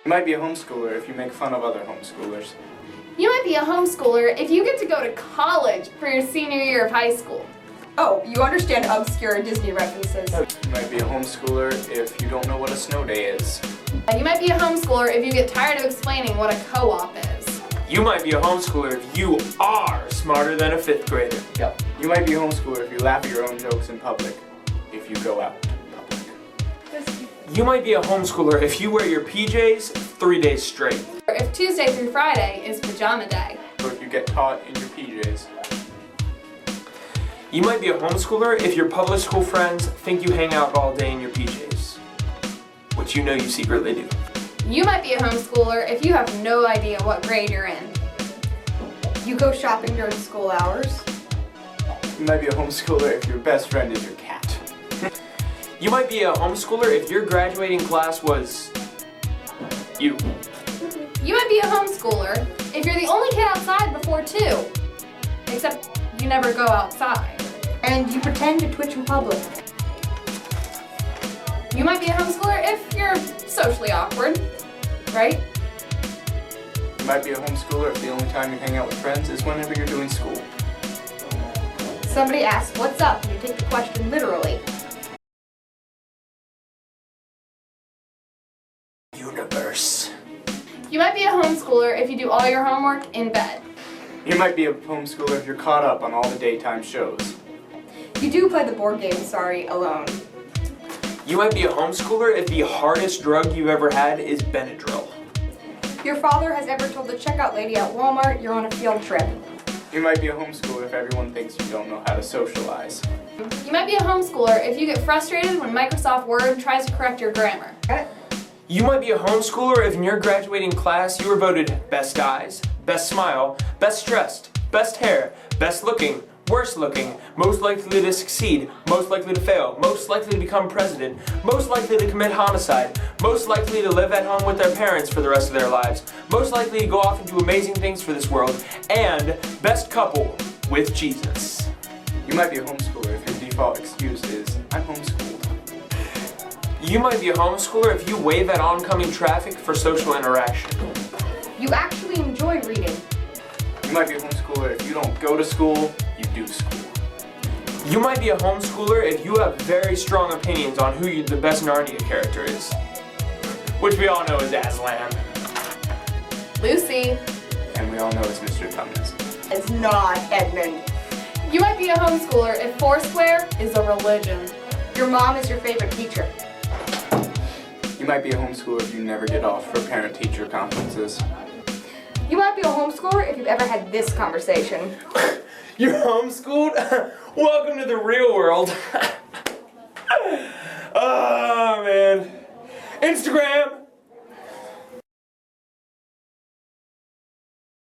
You might be a homeschooler if you make fun of other homeschoolers. You might be a homeschooler if you get to go to college for your senior year of high school. Oh, you understand obscure Disney references. You might be a homeschooler if you don't know what a snow day is. You might be a homeschooler if you get tired of explaining what a co-op is. You might be a homeschooler if you are smarter than a 5th grader. Yep. You might be a homeschooler if you laugh at your own jokes in public, if you go out in public. You might be a homeschooler if you wear your PJs 3 days straight. Or if Tuesday through Friday is pajama day. Or if you get taught in your PJs. You might be a homeschooler if your public school friends think you hang out all day in your PJs, which you know you secretly do. You might be a homeschooler if you have no idea what grade you're in. You go shopping during school hours. You might be a homeschooler if your best friend is your cat. You might be a homeschooler if your graduating class was you. You might be a homeschooler if you're the only kid outside before 2. Except you never go outside. And you pretend to twitch in public. You might be a homeschooler if you're socially awkward, right? You might be a homeschooler if the only time you hang out with friends is whenever you're doing school. Somebody asks, "What's up?" and you take the question literally. Universe. You might be a homeschooler if you do all your homework in bed. You might be a homeschooler if you're caught up on all the daytime shows. You do play the board game, sorry, alone. You might be a homeschooler if the hardest drug you've ever had is Benadryl. Your father has ever told the checkout lady at Walmart you're on a field trip. You might be a homeschooler if everyone thinks you don't know how to socialize. You might be a homeschooler if you get frustrated when Microsoft Word tries to correct your grammar. You might be a homeschooler if in your graduating class you were voted best eyes, best smile, best dressed, best hair, best looking, worst looking, most likely to succeed, most likely to fail, most likely to become president, most likely to commit homicide, most likely to live at home with their parents for the rest of their lives, most likely to go off and do amazing things for this world, and best couple with Jesus. You might be a homeschooler if your default excuse is, I'm homeschooled. You might be a homeschooler if you wave at oncoming traffic for social interaction. You actually enjoy reading. You might be a homeschooler if you don't go to school, you do school. You might be a homeschooler if you have very strong opinions on who the best Narnia character is, which we all know is Aslan. Lucy. And we all know it's Mr. Tumnus. It's not Edmund. You might be a homeschooler if Foursquare is a religion. Your mom is your favorite teacher. You might be a homeschooler if you never get off for parent-teacher conferences. You might be a homeschooler if you've ever had this conversation. You're homeschooled? Welcome to the real world. Oh man. Instagram,